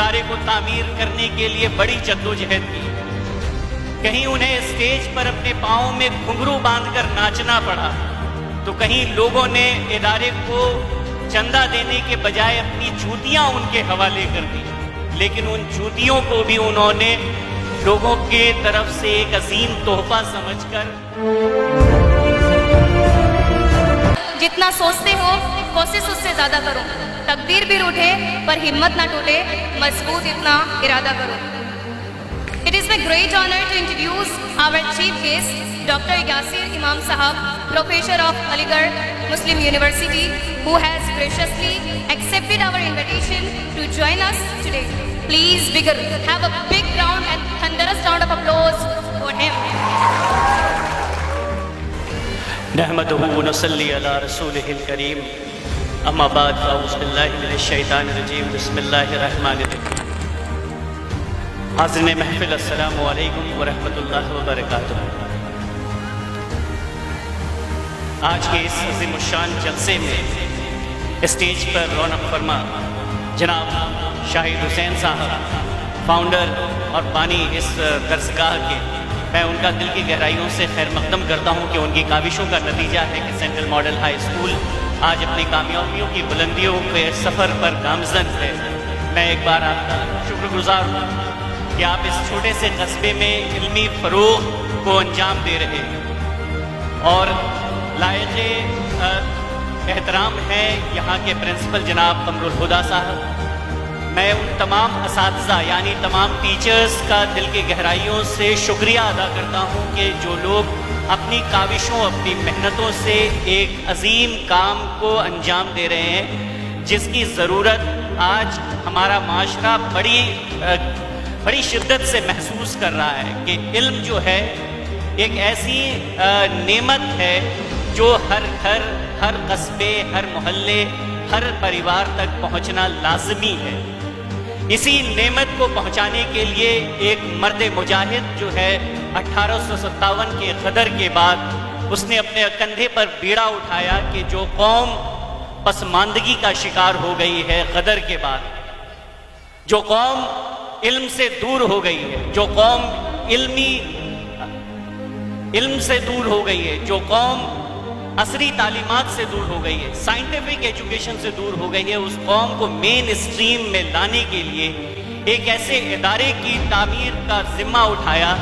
ادارے کو تعمیر کرنے کے لیے بڑی جدوجہد کی. کہیں انہیں اسٹیج پر اپنے پاؤں میں گھنگرو باندھ کر ناچنا پڑا، تو کہیں لوگوں نے ادارے کو چندہ دینے کے بجائے اپنی جوتیاں ان کے حوالے کر دی. لیکن ان جوتیوں کو بھی انہوں نے لوگوں کی طرف سے ایک عظیم تحفہ سمجھ کر جتنا سوچتے ہو کوشش اس سے زیادہ کرو. تقدیر بھی روٹھے پر ہمت نہ ٹوٹے، مضبوط اتنا ارادہ کرو. It is my great honor to introduce our chief guest, Dr. Yasir Imam Sahab, Professor of Aligarh Muslim University, who has graciously accepted our invitation to join us today. Please have a big round and thunderous round of applause for him. نحمده ونصلي على رسوله الكريم اما بعد فاعوذ باللہ من الشیطان الرجیم بسم اللہ الرحمن الرحیم. حاضرین محفل السلام علیکم ورحمۃ اللہ وبرکاتہ. آج کے اس عظیم الشان جلسے میں اسٹیج پر رونق فرما جناب شاہد حسین صاحب، فاؤنڈر اور بانی اس درسگاہ کے، میں ان کا دل کی گہرائیوں سے خیر مقدم کرتا ہوں کہ ان کی کاوشوں کا نتیجہ ہے کہ سینٹرل ماڈل ہائی اسکول آج اپنی کامیابیوں کی بلندیوں کے سفر پر گامزن ہے. میں ایک بار آپ کا شکر گزار ہوں کہ آپ اس چھوٹے سے قصبے میں علمی فروغ کو انجام دے رہے ہیں. اور لائق احترام ہے یہاں کے پرنسپل جناب قمر الہدیٰ صاحب. میں ان تمام اساتذہ یعنی تمام ٹیچرز کا دل کی گہرائیوں سے شکریہ ادا کرتا ہوں کہ جو لوگ اپنی کاوشوں اپنی محنتوں سے ایک عظیم کام کو انجام دے رہے ہیں، جس کی ضرورت آج ہمارا معاشرہ بڑی شدت سے محسوس کر رہا ہے کہ علم جو ہے ایک ایسی نعمت ہے جو ہر گھر، ہر قصبے، ہر محلے، ہر پریوار تک پہنچنا لازمی ہے. اسی نعمت کو پہنچانے کے لیے ایک مرد مجاہد جو ہے 1857 کے غدر کے بعد اس نے اپنے کندھے پر بیڑا اٹھایا کہ جو قوم پسماندگی کا شکار ہو گئی ہے غدر کے بعد، جو قوم علم سے دور ہو گئی ہے، جو قوم علم سے دور ہو گئی ہے، جو قوم عصری تعلیمات سے دور ہو گئی ہے، سائنٹیفک ایجوکیشن سے دور ہو گئی ہے، اس قوم کو مین اسٹریم میں لانے کے لیے ایک ایسے ادارے کی تعمیر کا ذمہ اٹھایا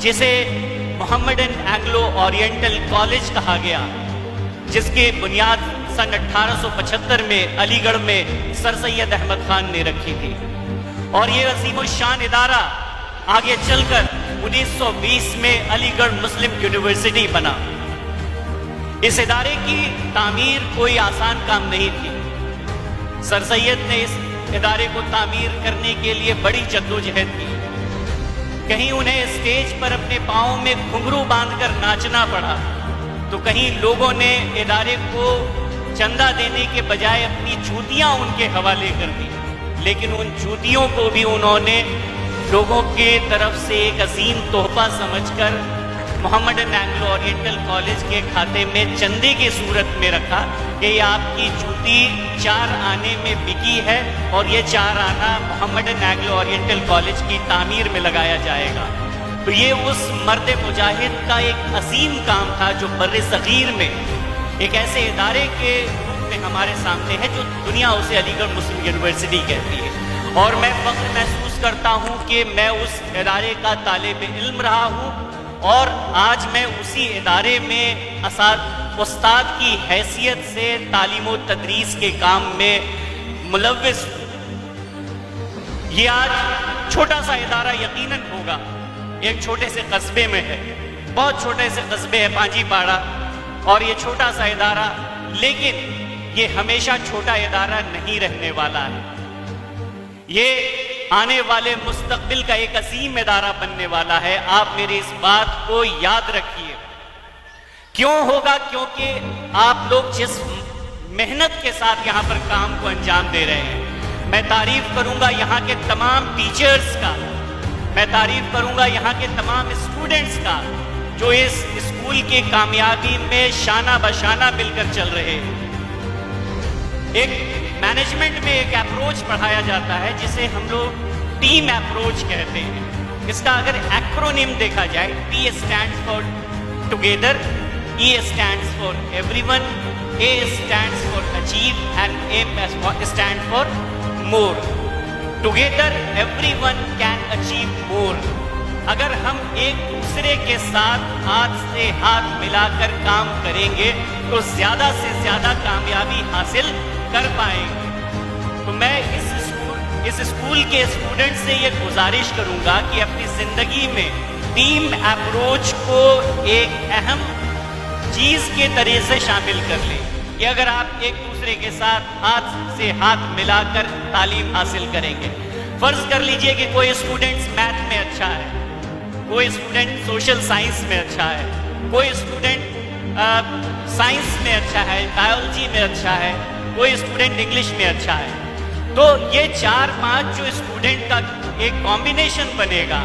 جسے محمڈن اینگلو اورینٹل کالج کہا گیا، جس کی بنیاد سن 1875 میں علی گڑھ میں سر سید احمد خان نے رکھی تھی. اور یہ عظیم الشان ادارہ آگے چل کر 1920 میں علی گڑھ مسلم یونیورسٹی بنا. اس ادارے کی تعمیر کوئی آسان کام نہیں تھی. سر سید نے اس ادارے کو تعمیر کرنے کے لیے بڑی جدوجہد کی. کہیں انہیں اسٹیج پر اپنے پاؤں میں گھنگرو باندھ کر ناچنا پڑا، تو کہیں لوگوں نے ادارے کو چندہ دینے کے بجائے اپنی جوتیاں ان کے حوالے کر دی. لیکن ان جوتیوں کو بھی انہوں نے لوگوں کی طرف سے ایک عظیم تحفہ سمجھ کر محمڈن اینگلو اورینٹل کالج کے کھاتے میں چندے کی صورت میں رکھا کہ یہ آپ کی جوتی 4 آنے میں بکی ہے اور یہ 4 آنا محمڈن اینگلو اورینٹل کالج کی تعمیر میں لگایا جائے گا. تو یہ اس مرد مجاہد کا ایک عظیم کام تھا جو بر صغیر میں ایک ایسے ادارے کے روپ میں ہمارے سامنے ہے جو دنیا اسے علی گڑھ مسلم یونیورسٹی کہتی ہے. اور میں فخر محسوس کرتا ہوں کہ میں اس ادارے کا طالب علم رہا ہوں اور آج میں اسی ادارے میں استاد کی حیثیت سے تعلیم و تدریس کے کام میں ملوث ہوں. یہ آج چھوٹا سا ادارہ یقیناً ہوگا، ایک چھوٹے سے قصبے میں ہے، بہت چھوٹے سے قصبے ہے پانجی پاڑا، اور یہ چھوٹا سا ادارہ، لیکن یہ ہمیشہ چھوٹا ادارہ نہیں رہنے والا ہے. یہ آنے والے مستقبل کا ایک عظیم ادارہ بننے والا ہے. آپ میری اس بات کو یاد رکھیے. کیوں ہوگا؟ کیونکہ آپ لوگ جس محنت کے ساتھ یہاں پر کام کو انجام دے رہے ہیں. میں تعریف کروں گا یہاں کے تمام ٹیچرز کا، میں تعریف کروں گا یہاں کے تمام اسٹوڈنٹس کا جو اس اسکول کی کامیابی میں شانہ بشانہ مل کر چل رہے ہیں. ایک مینجمنٹ میں ایک اپروچ پڑھایا جاتا ہے جسے ہم لوگ ٹیم اپروچ کہتے ہیں. اس کا اگر ایکرونیم دیکھا جائے, T stands for together, E stands for every one, a stands for achieve and a stand for more. Together everyone can achieve مور. اگر ہم ایک دوسرے کے ساتھ ہاتھ سے ہاتھ ملا کر کام کریں گے تو زیادہ سے زیادہ کامیابی حاصل کر پائیں گے. تو میں اس اسکول کے اسٹوڈنٹ سے یہ گزارش کروں گا کہ اپنی زندگی میں ٹیم اپروچ کو ایک اہم چیز کے طرح سے شامل کر لیں کہ اگر آپ ایک دوسرے کے ساتھ ہاتھ سے ہاتھ ملا کر تعلیم حاصل کریں گے. فرض کر لیجئے کہ کوئی اسٹوڈنٹ میتھ میں اچھا ہے, کوئی اسٹوڈنٹ سوشل سائنس میں اچھا ہے, کوئی اسٹوڈنٹ سائنس میں اچھا ہے, بایولوجی میں اچھا ہے, کوئی اسٹوڈنٹ انگلش میں اچھا ہے. تو یہ 4-5 جو اسٹوڈنٹ کا ایک کمبینیشن بنے گا,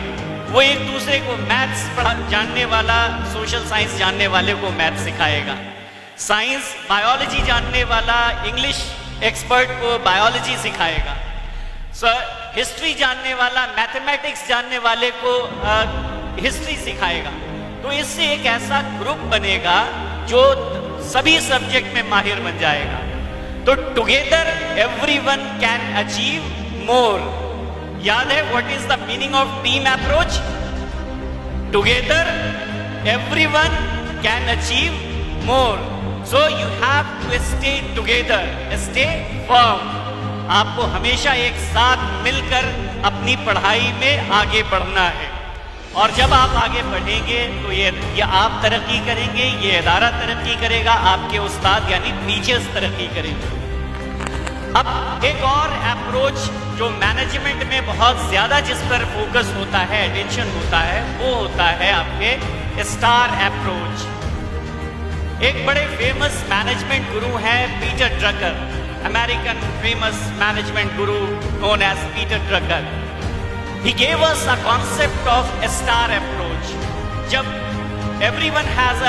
وہ ایک دوسرے کو میتھس جاننے والا سوشل سائنس جاننے والے کو میتھس سکھائے گا, سائنس بایولوجی جاننے والا انگلش ایکسپرٹ کو بایولوجی سکھائے گا, ہسٹری جاننے والا میتھمیٹکس جاننے والے کو ہسٹری سکھائے گا. تو اس سے ایک ایسا گروپ بنے گا جو سبھی سبجیکٹ میں ماہر بن جائے گا. تو together everyone can achieve more. یاد ہے what is the meaning of team approach? Together everyone can achieve more. So you have to stay together, stay firm. آپ کو ہمیشہ ایک ساتھ مل کر اپنی پڑھائی میں آگے بڑھنا ہے. اور جب آپ آگے بڑھیں گے تو یہ آپ ترقی کریں گے, یہ ادارہ ترقی کرے گا, آپ کے استاد یعنی ٹیچرز ترقی کریں گے. اب ایک اور اپروچ جو مینجمنٹ میں بہت زیادہ جس پر فوکس ہوتا ہے, اٹینشن ہوتا ہے, وہ ہوتا ہے آپ کے اسٹار اپروچ. ایک بڑے فیمس مینجمنٹ گرو ہیں Peter Drucker, American famous management guru known as Peter Drucker. He gave us a concept of a star approach. جب everyone has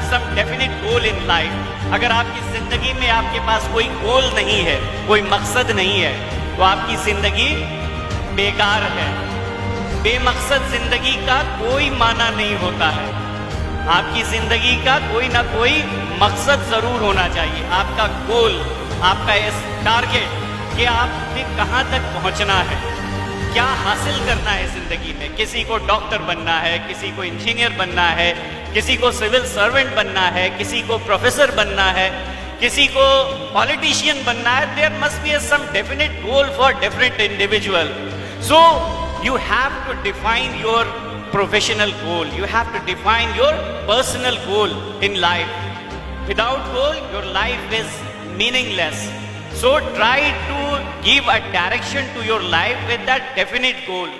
some definite goal in life, اگر آپ کی زندگی میں آپ کے پاس کوئی گول نہیں ہے, کوئی مقصد نہیں ہے, تو آپ کی زندگی بیکار ہے. بے مقصد زندگی کا کوئی معنی نہیں ہوتا ہے. آپ کی زندگی کا کوئی نہ کوئی مقصد ضرور ہونا چاہیے, آپ کا گول, آپ کا اس ٹارگٹ کہ آپ نے کہاں تک پہنچنا ہے, کیا حاصل کرنا ہے زندگی میں. کسی کو ڈاکٹر بننا ہے, کسی کو انجینئر بننا ہے, کسی کو سول سرونٹ بننا ہے, کسی کو پروفیسر بننا ہے, کسی کو پالیٹیشین بننا ہے. There must be some definite goal for different individual. So you have to define your professional goal, you have to define your personal goal in life. Without goal your life is meaningless. So try to give a direction to your life with that definite goal.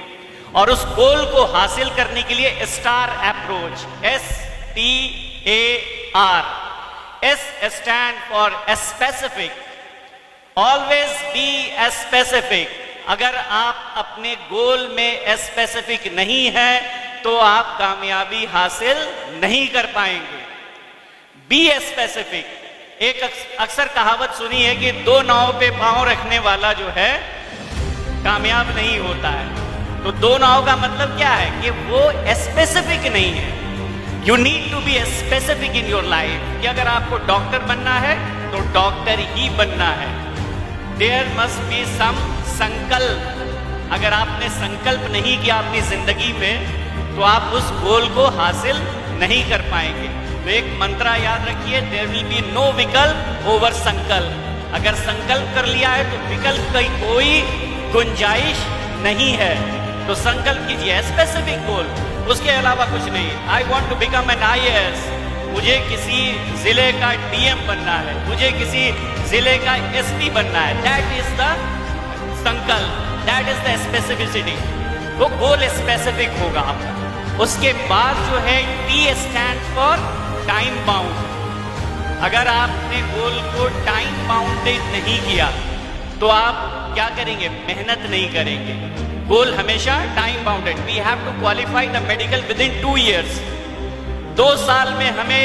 اور اس goal کو حاصل کرنے کے لیے star approach, STAR. S stand for specific. Always be specific. اگر آپ اپنے گول میں اسپیسیفک نہیں ہیں تو آپ کامیابی حاصل نہیں کر پائیں گے. Be specific. ایک اکثر کہاوت سنی ہے کہ 2 ناؤ پہ پاؤں رکھنے والا جو ہے کامیاب نہیں ہوتا ہے. تو 2 ناؤ کا مطلب کیا ہے کہ وہ اسپیسیفک نہیں ہے. You need to be specific in your life کہ اگر آپ کو ڈاکٹر بننا ہے تو ڈاکٹر ہی بننا ہے. There must be some sankalp. اگر آپ نے سنکلپ نہیں کیا اپنی زندگی میں تو آپ اس گول کو حاصل نہیں کر پائیں گے. تو ایک منترا یاد رکھیے, دیر ول بی نو وکلپ اوور سنکلپ. اگر سنکلپ کر لیا ہے تو وکلپ کی کوئی گنجائش نہیں ہے. تو سنکلپ کیجیے اسپیسیفک گول, اس کے علاوہ کچھ نہیں. I want to become an IAS. مجھے کسی ضلع کا DM بننا ہے, مجھے کسی ضلع کا SP بننا ہے. That is the sankalp, that is the specificity. وہ گول اسپیسیفک ہوگا آپ کا. اس کے بعد جو ہے T stand for time bound. اگر آپ نے گول کو ٹائم باؤنڈیڈ نہیں کیا تو آپ کیا کریں گے, محنت نہیں کریں گے. گول ہمیشہ time bounded. We have to qualify the medical within 2 years. 2 سال میں ہمیں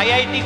IIT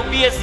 UPSC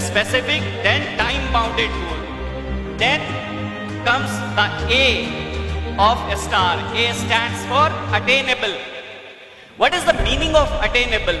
specific, then time bounded goal. Then comes the A of star. A stands for attainable. What is the meaning of attainable?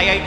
IIT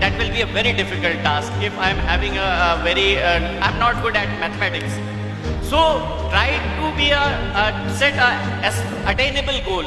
That will be a very difficult task if I am having I'm not good at mathematics. So try to be set a attainable goal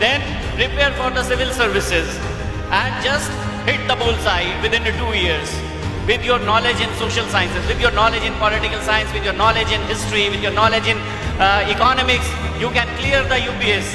Then prepare for the civil services and just hit the bullseye within 2 years with your knowledge in social sciences, with your knowledge in political science, with your knowledge in history, with your knowledge in economics, you can clear the UPSC.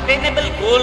attainable goal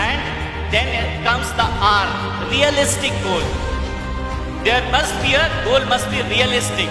And then comes the R, realistic goal. There must be a goal must be realistic.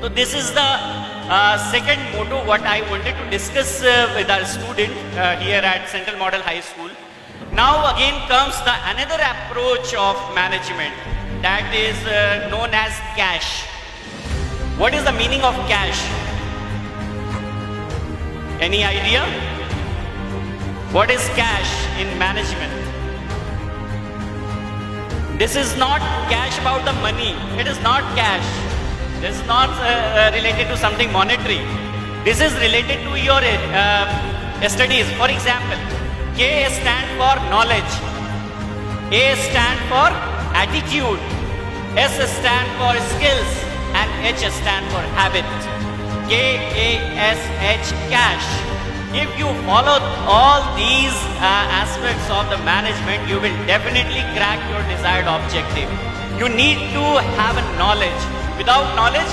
So this is the second motto what I wanted to discuss with our student here at Central Model High School. Now again comes the another approach of management, that is known as cash. What is the meaning of cash? Any idea? What is cash in management? This is not cash about the money. It is not cash. This is not related to something monetary. This is related to your studies. For example, K stand for knowledge, A stand for attitude, S stand for skills, and H stand for habit. K-A-S-H, cash. If you follow all these aspects of the management, you will definitely crack your desired objective. You need to have a knowledge. Without knowledge,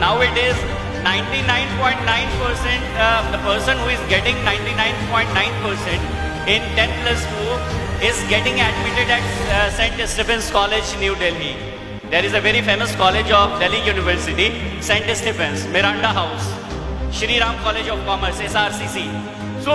Nowadays, 99.9% the person who is getting 99.9% in 10+2 is getting admitted at St. Stephen's College, New Delhi. There is a very famous college of Delhi University, St. Stephen's, Miranda House, Shri Ram College of Commerce, SRCC. So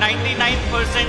99%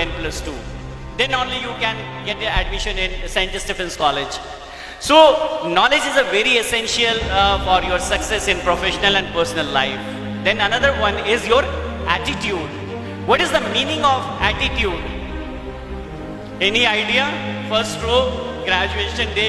10+2. Then only you can get the admission in St. Stephen's College. So knowledge is a very essential for your success in professional and personal life. Then another one is your attitude. What is the meaning of attitude? Any idea? First row, graduation day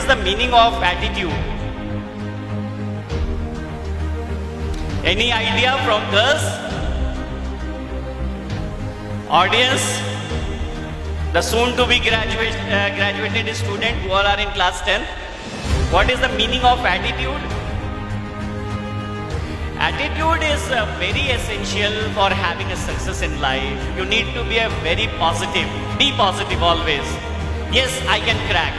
is the meaning of attitude? Any idea from girls? Audience? The soon to be graduated student who all are in class 10. What is the meaning of attitude? Attitude is very essential for having a success in life. You need to be a very positive. Be positive always. Yes, I can crack.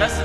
10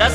10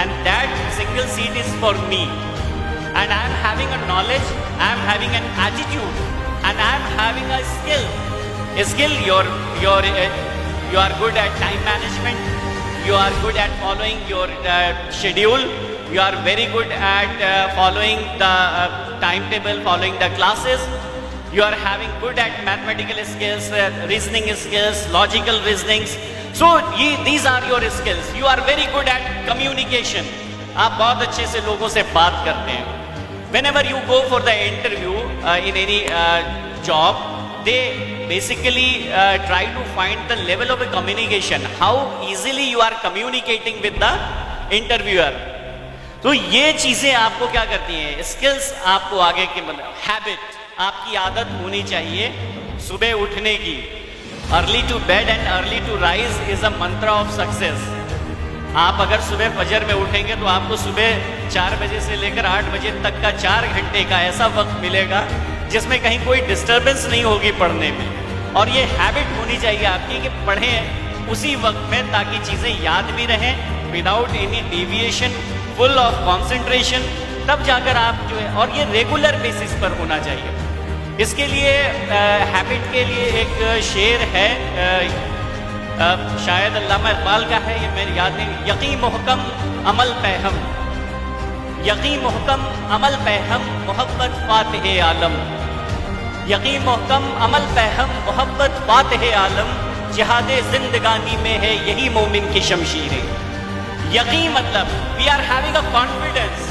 and that single seat is for me, and I am having a knowledge, I am having an attitude, and I am having a skill. You are good at time management, you are good at following your schedule, you are very good at following the timetable, following the classes, you are having good at mathematical skills, reasoning skills, logical reasonings. So these are your skills. You are very good at communication. آپ بہت اچھے سے لوگوں سے بات کرتے ہیں. Whenever you go for the interview in any job, they basically try to find the level of a communication. How easily you are communicating with the interviewer. تو یہ چیزیں آپ کو کیا کرتی ہیں؟ اسکلس آپ کو آگے کے ہیبٹ، آپ کی عادت ہونی چاہیے صبح اٹھنے کی. Early to bed and early to rise is a mantra of success. آپ اگر صبح فجر میں اٹھیں گے تو آپ کو صبح 4 بجے سے لے کر 8 بجے تک کا 4 گھنٹے کا ایسا وقت ملے گا جس میں کہیں کوئی ڈسٹربنس نہیں ہوگی پڑھنے میں. اور یہ ہیبٹ ہونی چاہیے آپ کی کہ پڑھیں اسی وقت میں تاکہ چیزیں یاد بھی رہیں without any deviation, full of concentration. تب جا کر آپ جو ہے، اور یہ ریگولر بیسس پر ہونا چاہیے. اس کے لیے ہیبٹ کے لیے ایک شعر ہے، شاید علامہ اقبال کا ہے، یہ میری یاد نہیں. یقین محکم عمل پہ ہم، یقین محکم عمل پہ ہم، محبت فاتح عالم. یقین محکم عمل پہ ہم، محبت فاتح عالم. جہاد زندگانی میں ہے یہی مومن کی شمشیریں. یقین مطلب we are having a confidence,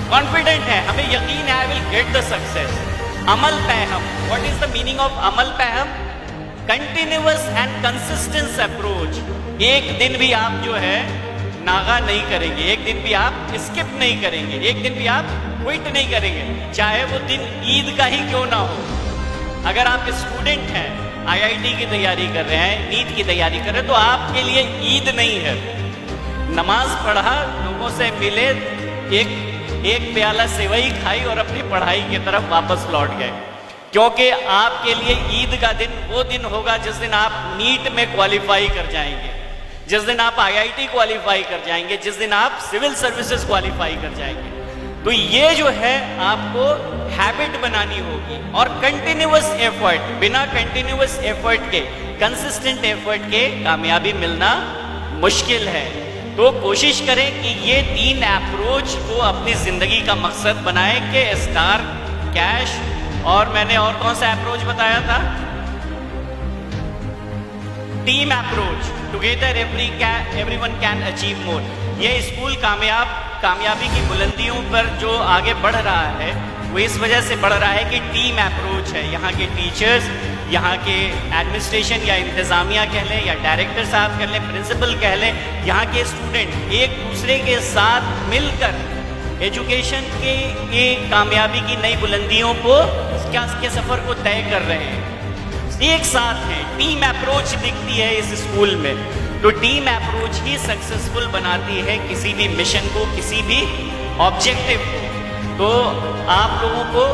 confident ہے، ہمیں یقین ہے آئی ول گیٹ دا سکسیس. عمل پہ ہم، what is the meaning of عمل پہ ہم؟ Continuous and consistence approach. ایک دن بھی آپ جو ہے ناغا نہیں کریں گے، ایک دن بھی آپ اسکپ نہیں کریں گے، ایک دن بھی آپ کوئٹ نہیں کریں گے، چاہے وہ دن عید کا ہی کیوں نہ ہو. اگر آپ اسٹوڈنٹ ہیں، IIT کی تیاری کر رہے ہیں، نیٹ کی تیاری کر رہے ہیں، تو آپ کے لیے عید نہیں ہے. نماز پڑھا، لوگوں سے ملے، ایک پیالہ سیوئی کھائی اور اپنی پڑھائی کی طرف واپس لوٹ گئے. کیونکہ آپ کے لیے عید کا دن وہ دن ہوگا جس دن آپ نیٹ میں کوالیفائی کر جائیں گے، جس دن آپ IIT کوالیفائی کر جائیں گے، جس دن آپ سول سروسز کوالیفائی کر جائیں گے. تو یہ جو ہے آپ کو ہیبٹ بنانی ہوگی، اور کنٹینیوس ایفرٹ، بنا کنٹینیوس ایفرٹ کے، کنسسٹنٹ ایفرٹ کے کامیابی ملنا مشکل ہے. تو کوشش کریں کہ یہ 3 اپروچ کو اپنی زندگی کا مقصد بنائیں کہ اسٹار، کیش، اور میں نے اور کون سا اپروچ بتایا تھا؟ Team approach. Together everyone can achieve مور. یہ اسکول کامیابی کی بلندیوں پر جو آگے بڑھ رہا ہے وہ اس وجہ سے بڑھ رہا ہے کہ ٹیم اپروچ ہے. یہاں کے ٹیچرز، یہاں کے ایڈمنسٹریشن یا انتظامیہ کہہ لیں، یا ڈائریکٹر صاحب کہہ لیں، پرنسپل کہہ لیں، یہاں کے اسٹوڈنٹ ایک دوسرے کے ساتھ مل کر ایجوکیشن کی کامیابی کی نئی بلندیوں کو کے سفر کو طے کر رہے ہیں. ایک ساتھ ہیں، ٹیم اپروچ دکھتی ہے اس اسکول میں. تو ٹیم اپروچ ہی سکسیسفل بناتی ہے کسی بھی مشن کو، کسی بھی آبجیکٹو کو. تو آپ لوگوں کو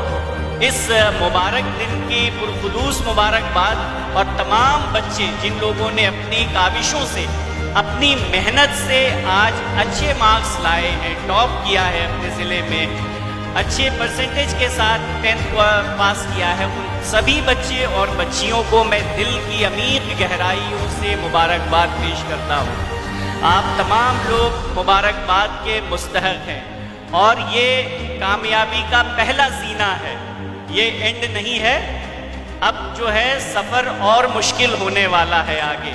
اس مبارک دن کی پرخلوص مبارکباد. اور تمام بچے جن لوگوں نے اپنی کاوشوں سے، اپنی محنت سے آج اچھے مارکس لائے ہیں، ٹاپ کیا ہے اپنے ضلع میں، اچھے پرسنٹیج کے ساتھ 10th پاس کیا ہے، ان سبھی بچے اور بچیوں کو میں دل کی عمیق گہرائیوں سے مبارکباد پیش کرتا ہوں. آپ تمام لوگ مبارکباد کے مستحق ہیں، اور یہ کامیابی کا پہلا زینہ ہے، یہ اینڈ نہیں ہے. اب جو ہے سفر اور مشکل ہونے والا ہے آگے.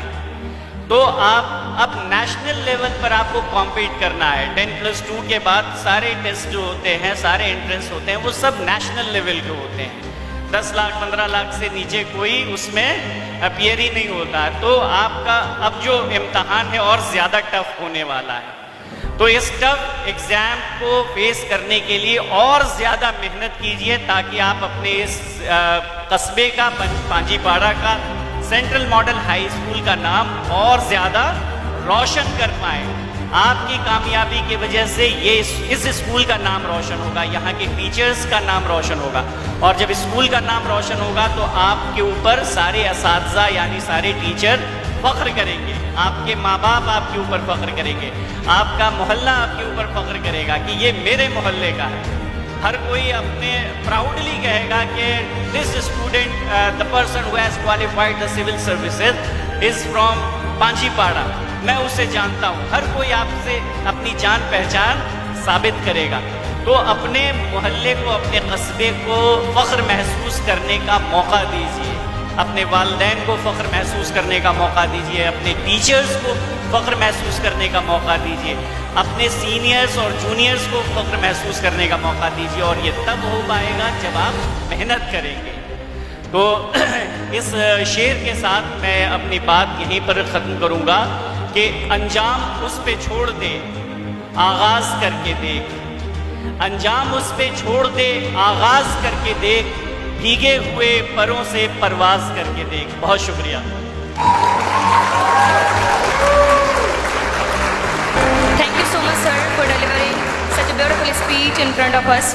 تو آپ اب نیشنل لیول پر آپ کو کمپیٹ کرنا ہے. 10+2 کے بعد سارے ٹیسٹ جو ہوتے ہیں، سارے انٹرنس ہوتے ہیں، وہ سب نیشنل لیول کے ہوتے ہیں. 10 لاکھ 15 لاکھ سے نیچے کوئی اس میں اپیئر ہی نہیں ہوتا. تو آپ کا اب جو امتحان ہے اور زیادہ ٹف ہونے والا ہے. تو اس ٹف ایگزام کو فیس کرنے کے لیے اور زیادہ محنت کیجئے تاکہ آپ اپنے اس قصبے کا پانجی پاڑا کا سینٹرل ماڈل ہائی اسکول کا نام اور زیادہ روشن کر پائیں. آپ کی کامیابی کی وجہ سے اس اسکول کا نام روشن ہوگا, یہاں کے ٹیچرز کا نام روشن ہوگا, اور جب اسکول کا نام روشن ہوگا تو آپ کے اوپر سارے اساتذہ یعنی سارے ٹیچر فخر کریں گے, آپ کے ماں باپ آپ کے اوپر فخر کریں گے, آپ کا محلہ آپ کے اوپر فخر کرے گا کہ یہ میرے محلے کا ہے. ہر کوئی اپنے پراؤڈلی کہے گا کہ this student the person who has qualified the civil services is from Panjipara, میں اسے جانتا ہوں. ہر کوئی آپ سے اپنی جان پہچان ثابت کرے گا. تو اپنے محلے کو, اپنے قصبے کو فخر محسوس کرنے کا موقع دیجیے, اپنے والدین کو فخر محسوس کرنے کا موقع دیجیے, اپنے ٹیچرز کو فخر محسوس کرنے کا موقع دیجیے, اپنے سینئرز اور جونیئرز کو فخر محسوس کرنے کا موقع دیجیے. اور یہ تب ہو پائے گا جب آپ محنت کریں گے. تو اس شعر کے ساتھ میں اپنی بات یہیں پر ختم کروں گا کہ انجام اس پہ چھوڑ دے آغاز کر کے دیکھ, انجام اس پہ چھوڑ دے آغاز کر کے دیکھ, بھیگے ہوئے پروں سے پرواز کر کے دیکھ. بہت شکریہ. Thank you so much, sir, for delivering such a beautiful speech in front of us.